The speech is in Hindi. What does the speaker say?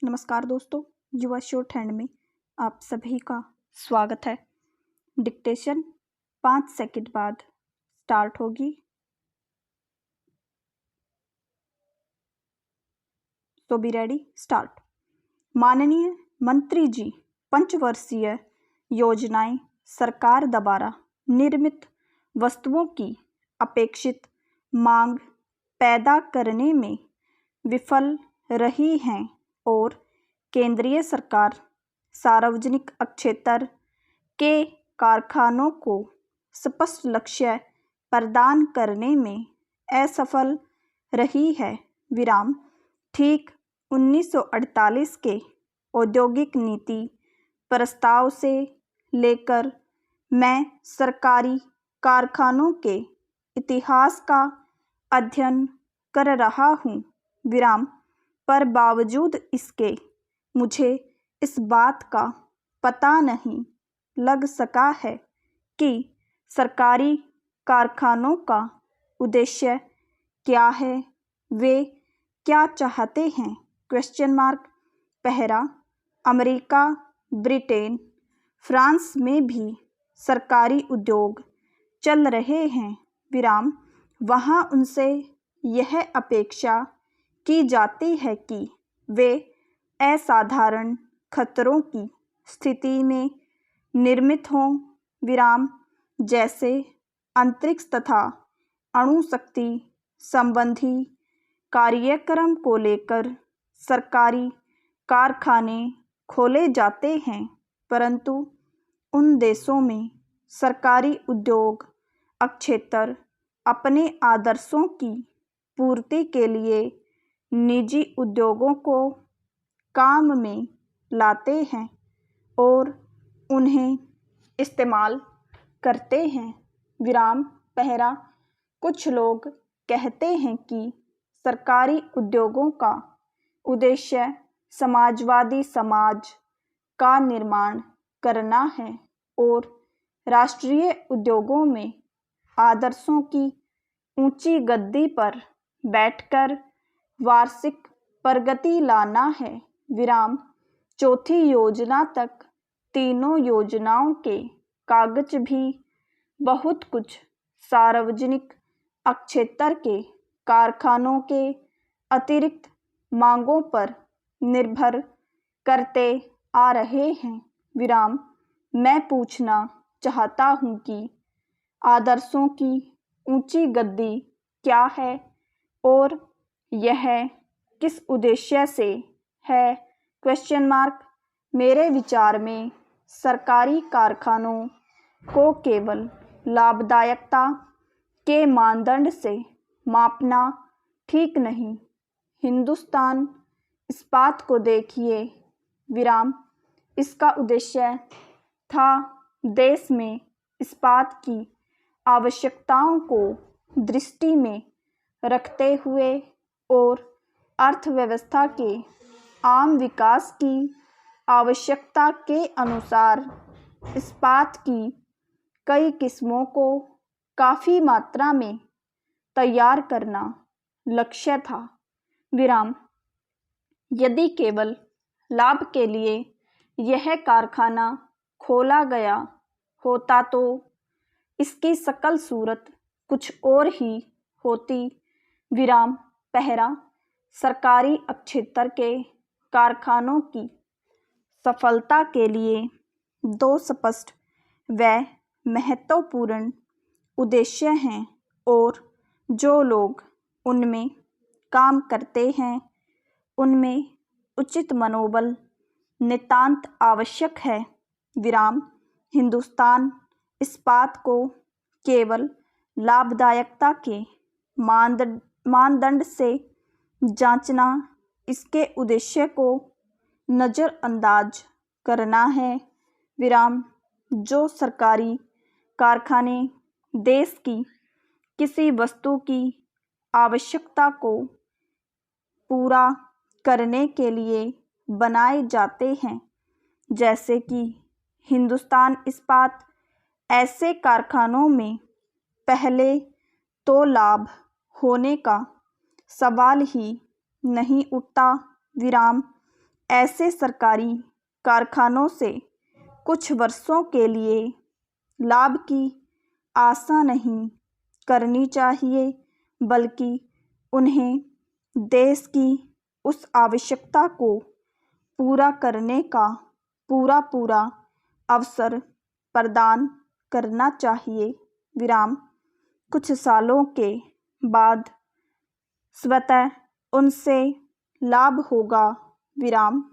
नमस्कार दोस्तों, युवा शॉर्ट हैंड में आप सभी का स्वागत है। डिक्टेशन 5 सेकंड बाद स्टार्ट होगी। तो बी रेडी, स्टार्ट। माननीय मंत्री जी, पंचवर्षीय योजनाएं सरकार द्वारा निर्मित वस्तुओं की अपेक्षित मांग पैदा करने में विफल रही हैं और केंद्रीय सरकार सार्वजनिक क्षेत्र के कारखानों को स्पष्ट लक्ष्य प्रदान करने में असफल रही है। विराम। ठीक 1948 के औद्योगिक नीति प्रस्ताव से लेकर मैं सरकारी कारखानों के इतिहास का अध्ययन कर रहा हूँ। विराम। पर बावजूद इसके मुझे इस बात का पता नहीं लग सका है कि सरकारी कारखानों का उद्देश्य क्या है, वे क्या चाहते हैं। Question mark. पहला, अमेरिका, ब्रिटेन, फ्रांस में भी सरकारी उद्योग चल रहे हैं। विराम। वहाँ उनसे यह अपेक्षा की जाती है कि वे असाधारण खतरों की स्थिति में निर्मित हों। विराम। जैसे अंतरिक्ष तथा अणुशक्ति संबंधी कार्यक्रम को लेकर सरकारी कारखाने खोले जाते हैं, परंतु उन देशों में सरकारी उद्योग क्षेत्र अपने आदर्शों की पूर्ति के लिए निजी उद्योगों को काम में लाते हैं और उन्हें इस्तेमाल करते हैं। विराम। पहला, कुछ लोग कहते हैं कि सरकारी उद्योगों का उद्देश्य समाजवादी समाज का निर्माण करना है और राष्ट्रीय उद्योगों में आदर्शों की ऊंची गद्दी पर बैठकर वार्षिक प्रगति लाना है। विराम। चौथी योजना तक तीनों योजनाओं के कागज भी बहुत कुछ सार्वजनिक क्षेत्र के कारखानों के अतिरिक्त मांगों पर निर्भर करते आ रहे हैं। विराम। मैं पूछना चाहता हूँ कि आदर्शों की ऊंची गद्दी क्या है और यह किस उद्देश्य से है। Question mark. मेरे विचार में सरकारी कारखानों को केवल लाभदायकता के मानदंड से मापना ठीक नहीं। हिंदुस्तान इस्पात को देखिए। विराम। इसका उद्देश्य था देश में इस्पात की आवश्यकताओं को दृष्टि में रखते हुए और अर्थव्यवस्था के आम विकास की आवश्यकता के अनुसार इस्पात की कई किस्मों को काफ़ी मात्रा में तैयार करना लक्ष्य था। विराम। यदि केवल लाभ के लिए यह कारखाना खोला गया होता तो इसकी शकल सूरत कुछ और ही होती। विराम। पहला, सरकारी क्षेत्र के कारखानों की सफलता के लिए दो स्पष्ट व महत्वपूर्ण उद्देश्य हैं और जो लोग उनमें काम करते हैं उनमें उचित मनोबल नितांत आवश्यक है। विराम। हिंदुस्तान इस्पात को केवल लाभदायकता के मानदंड से जांचना इसके उद्देश्य को नज़रअंदाज करना है। विराम। जो सरकारी कारखाने देश की किसी वस्तु की आवश्यकता को पूरा करने के लिए बनाए जाते हैं, जैसे कि हिंदुस्तान इस्पात, ऐसे कारखानों में पहले तो लाभ होने का सवाल ही नहीं उठता। विराम। ऐसे सरकारी कारखानों से कुछ वर्षों के लिए लाभ की आशा नहीं करनी चाहिए, बल्कि उन्हें देश की उस आवश्यकता को पूरा करने का पूरा अवसर प्रदान करना चाहिए। विराम। कुछ सालों के बाद स्वतः उनसे लाभ होगा। विराम।